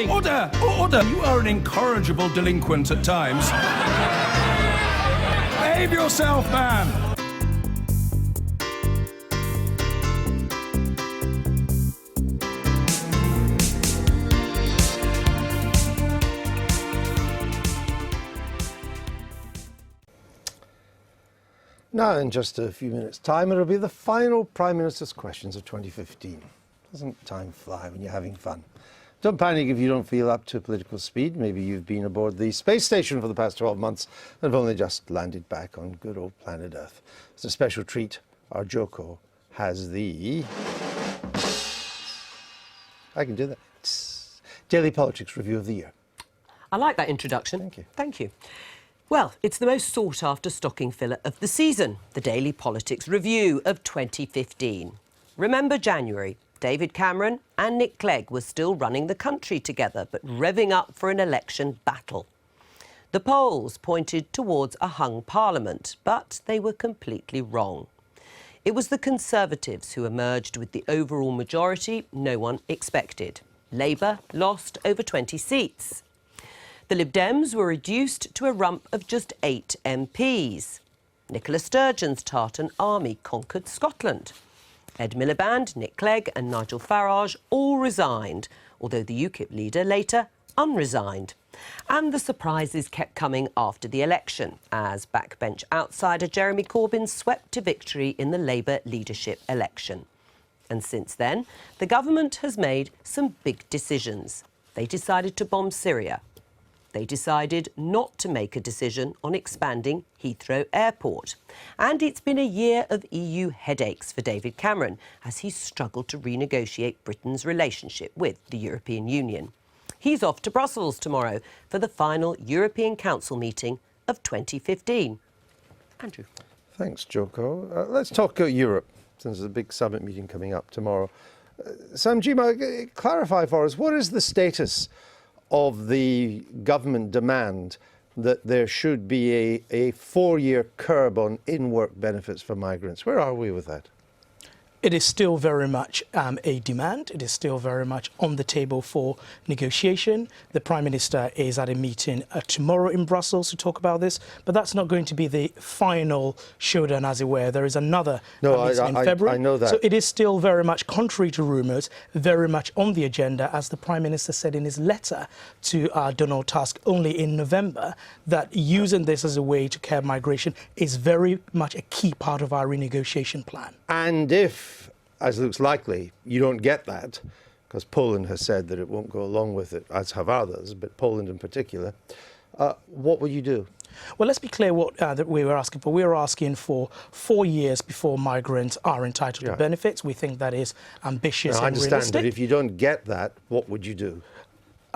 Order! Order! You are an incorrigible delinquent at times. Behave yourself, man! Now, in just a few minutes' time, it'll be the final Prime Minister's Questions of 2015. Doesn't time fly when you're having fun? Don't panic if you don't feel up to political speed. Maybe you've been aboard the space station for the past 12 months and have only just landed back on good old planet Earth. It's a special treat. Our Joko has the... I can do that. Daily Politics Review of the Year. I like that introduction. Thank you. Thank you. Well, it's the most sought-after stocking filler of the season, the Daily Politics Review of 2015. Remember January? David Cameron and Nick Clegg were still running the country together, but revving up for an election battle. The polls pointed towards a hung parliament, but they were completely wrong. It was the Conservatives who emerged with the overall majority no one expected. Labour lost over 20 seats. The Lib Dems were reduced to a rump of just 8 MPs. Nicola Sturgeon's Tartan army conquered Scotland. Ed Miliband, Nick Clegg and Nigel Farage all resigned, although the UKIP leader later unresigned. And the surprises kept coming after the election, as backbench outsider Jeremy Corbyn swept to victory in the Labour leadership election. And since then, the government has made some big decisions. They decided to bomb Syria. They decided not to make a decision on expanding Heathrow Airport. And it's been a year of EU headaches for David Cameron as he's struggled to renegotiate Britain's relationship with the European Union. He's off to Brussels tomorrow for the final European Council meeting of 2015. Andrew. Thanks, Joko. Let's talk Europe, since there's a big summit meeting coming up tomorrow. Samjima, clarify for us, what is the status of the government demand that there should be a 4-year curb on in-work benefits for migrants? Where are we with that? It is still very much a demand. It is still very much on the table for negotiation. The Prime Minister is at a meeting tomorrow in Brussels to talk about this, but that's not going to be the final showdown, as it were. There is another meeting in February. I know that. So it is still very much, contrary to rumours, very much on the agenda, as the Prime Minister said in his letter to Donald Tusk only in November, that using this as a way to curb migration is very much a key part of our renegotiation plan. And if, as looks likely, you don't get that, because Poland has said that it won't go along with it, as have others, but Poland in particular, what will you do? Well, let's be clear what that we were asking for. We were asking for 4 years before migrants are entitled to benefits. We think that is ambitious and realistic. I understand, but if you don't get that, what would you do?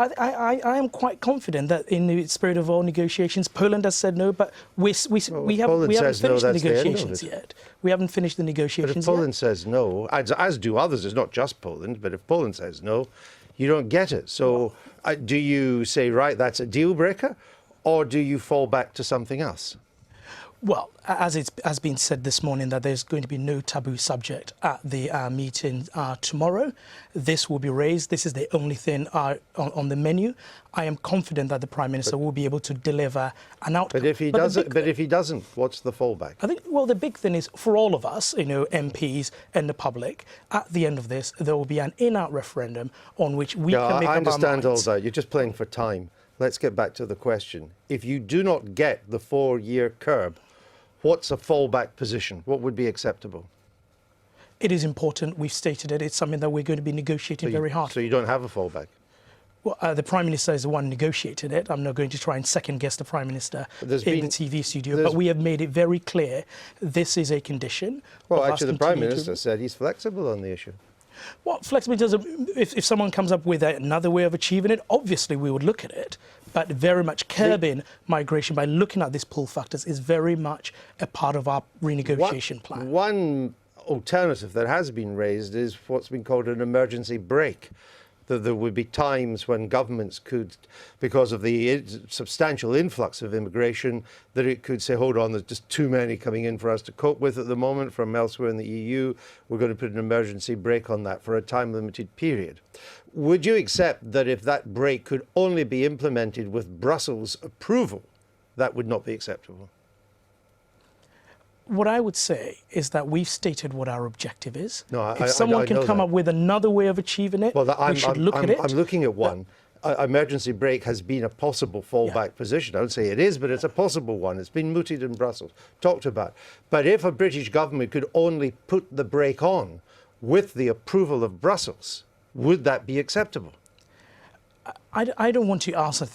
I am quite confident that in the spirit of all negotiations, Poland has said no, but we haven't finished the negotiations yet. We haven't finished the negotiations yet. But if Poland says no, as do others, it's not just Poland, but if Poland says no, you don't get it. So do you say, right, that's a deal breaker, or do you fall back to something else? Well, as it has been said this morning, that there's going to be no taboo subject at the meeting tomorrow. This will be raised. This is the only thing on the menu. I am confident that the Prime Minister will be able to deliver an outcome. But if he doesn't, what's the fallback? I think, well, the big thing is for all of us, MPs and the public, at the end of this, there will be an in-out referendum on which we can make up our minds. I understand all that. You're just playing for time. Let's get back to the question. If you do not get the 4-year curb, what's a fallback position? What would be acceptable? It is important. We've stated it. It's something that we're going to be negotiating very hard. So you don't have a fallback? Well, the Prime Minister is the one negotiating it. I'm not going to try and second-guess the Prime Minister in the TV studio, but we have made it very clear this is a condition. Well, actually, the Prime Minister said he's flexible on the issue. Well, flexibility doesn't... If someone comes up with another way of achieving it, obviously we would look at it. But very much curbing migration by looking at these pull factors is very much a part of our renegotiation plan. One alternative that has been raised is what's been called an emergency brake. That there would be times when governments could, because of the substantial influx of immigration, that it could say, hold on, there's just too many coming in for us to cope with at the moment from elsewhere in the EU. We're going to put an emergency brake on that for a time-limited period. would you accept that if that break could only be implemented with Brussels approval, that would not be acceptable? What I would say is that we've stated what our objective is. No, if someone can come up with another way of achieving it, we should look at it. I'm looking at one. Emergency break has been a possible fallback position. I would say it is, but it's a possible one. It's been mooted in Brussels, talked about. But if a British government could only put the break on with the approval of Brussels, would that be acceptable? I don't want to answer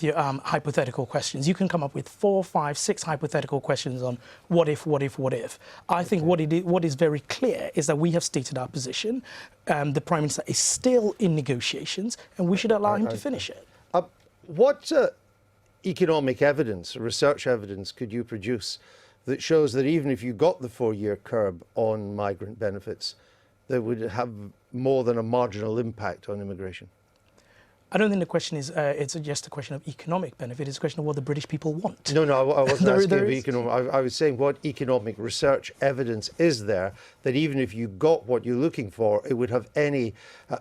hypothetical questions. You can come up with 4, 5, 6 hypothetical questions on what if, what if, what if. I think what is very clear is that we have stated our position. The Prime Minister is still in negotiations, and we should allow him to finish it. What economic evidence, research evidence, could you produce that shows that even if you got the 4-year curb on migrant benefits, that would have more than a marginal impact on immigration? I don't think the question is, it's just a question of economic benefit. It's a question of what the British people want. No, I wasn't asking about economic. I was saying what economic research evidence is there that even if you got what you're looking for, it would have any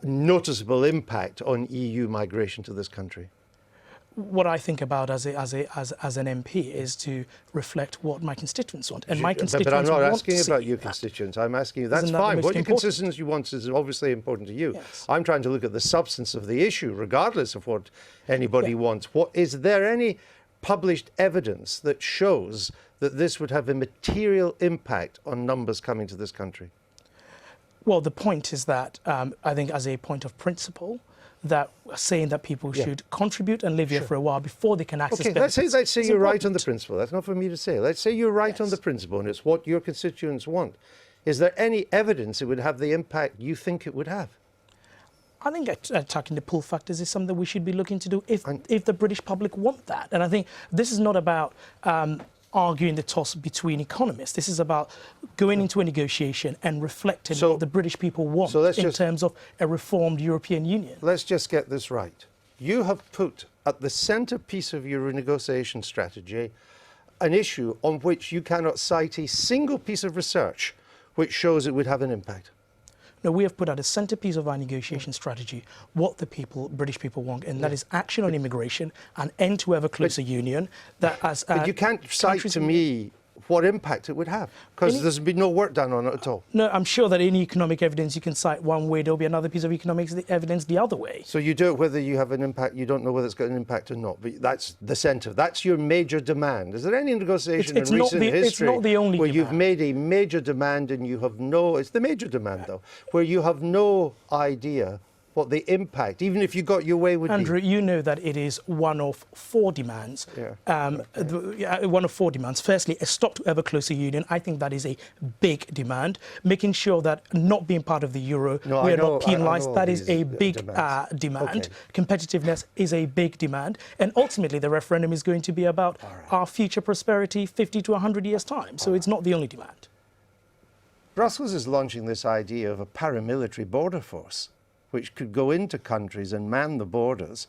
noticeable impact on EU migration to this country? What I think about as an MP is to reflect what my constituents want, and my constituents But I'm not asking want about your constituents. I'm asking you. That's fine. What your constituents want is obviously important to you. Yes. I'm trying to look at the substance of the issue, regardless of what anybody wants. Is there any published evidence that shows that this would have a material impact on numbers coming to this country? Well, the point is that I think, as a point of principle, that saying that people should contribute and live here for a while before they can access benefits. Let's say you're right on the principle. That's not for me to say. Let's say you're right on the principle and it's what your constituents want. Is there any evidence it would have the impact you think it would have? I think attacking the pull factors is something we should be looking to do if the British public want that. And I think this is not about arguing the toss between economists. This is about going into a negotiation and reflecting what the British people want in terms of a reformed European Union. Let's just get this right. You have put at the centrepiece of your renegotiation strategy an issue on which you cannot cite a single piece of research which shows it would have an impact. No, we have put at the centrepiece of our negotiation strategy what the British people want, and that is action on immigration, an end to ever closer union. But you can't cite to me what impact it would have, because there's been no work done on it at all. No, I'm sure that any economic evidence you can cite one way, there'll be another piece of economic evidence the other way. So you do it whether you have an impact, you don't know whether it's got an impact or not, but that's the centre. That's your major demand. Is there any negotiation in recent history it's not the only where demand. you've made a major demand and you have no, it's the major demand though, where you have no idea what the impact, even if you got your way, would be? Andrew, you know that it is one of 4 demands. One of 4 demands. Firstly, a stop to ever closer union. I think that is a big demand. Making sure that not being part of the euro, we are not penalised. That is a big demand. Competitiveness is a big demand. And ultimately, the referendum is going to be about our future prosperity 50 to 100 years' time. So it's not the only demand. Brussels is launching this idea of a paramilitary border force, which could go into countries and man the borders,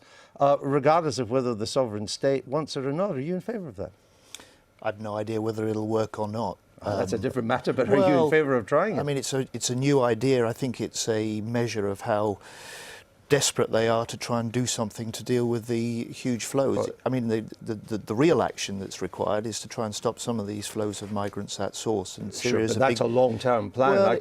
regardless of whether the sovereign state wants it or not. Are you in favour of that? I've no idea whether it'll work or not. That's a different matter, but are you in favour of trying it? I mean, it's a new idea. I think it's a measure of how desperate they are to try and do something to deal with the huge flows. I mean, the real action that's required is to try and stop some of these flows of migrants at source. And Syria but that's a long-term plan. Well, I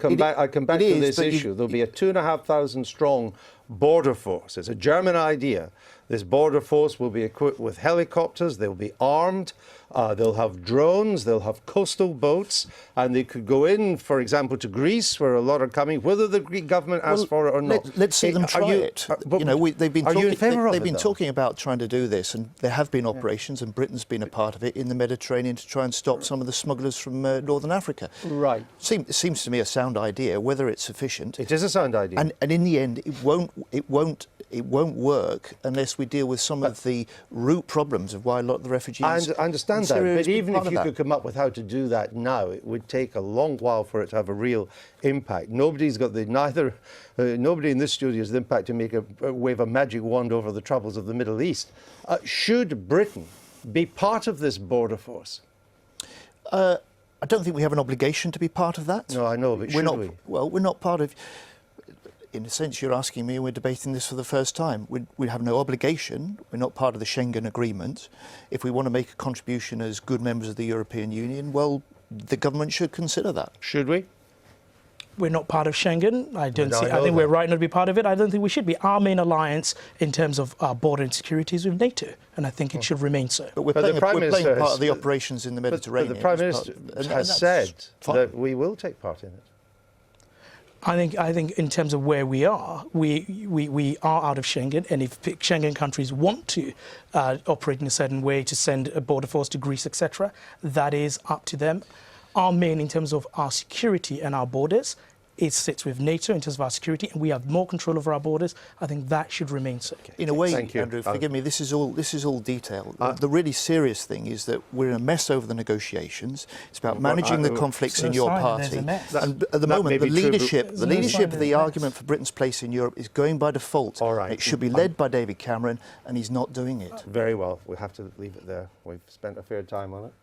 come back to this issue. There'll be a 2,500 strong border force. It's a German idea. This border force will be equipped with helicopters. They'll be armed. They'll have drones. They'll have coastal boats. And they could go in, for example, to Greece, where a lot are coming, whether the Greek government asks for it or not. Let's see them try it. They've been talking about trying to do this, and there have been operations, and Britain's been a part of it, in the Mediterranean to try and stop some of the smugglers from Northern Africa. Right. It seems to me a sound idea. Whether it's sufficient, it is a sound idea. And in the end, it won't work unless we deal with some of the root problems of why a lot of the refugees. I understand that, but even if you could come up with how to do that now, it would take a long while for it to have a real impact. Nobody's got nobody in this studio has the impact to wave a magic wand over the troubles of the Middle East. Should Britain be part of this border force? I don't think we have an obligation to be part of that. No, I know, but should we? Well, we're not part of. in a sense, you're asking me, and we're debating this for the first time. We have no obligation. We're not part of the Schengen Agreement. If we want to make a contribution as good members of the European Union, well, the government should consider that. Should we? We're not part of Schengen. I No, I think know we're that. right not to be part of it. I don't think we should be. Our main alliance in terms of our border and security is with NATO, and I think it should remain so. But we're But the playing, Prime we're Minister playing part has- of the operations in the But Mediterranean. the Prime as part Minister and has that's said fine. that we will take part in it. I think in terms of where we are out of Schengen, and if Schengen countries want to operate in a certain way to send a border force to Greece, etc., that is up to them. Our main, in terms of our security and our borders, it sits with NATO in terms of our security, and we have more control over our borders. I think that should remain so. In a way, Thank you. Andrew, forgive me, this is all detail. The really serious thing is that we're in a mess over the negotiations. It's about managing the conflicts in no your sign that party. there's a mess. And at the That moment, may the be true, but- leadership, There's no sign of the there's a argument mess. for Britain's place in Europe is going by default. All right. It should be led by David Cameron, and he's not doing it. Very well. We'll have to leave it there. We've spent a fair time on it.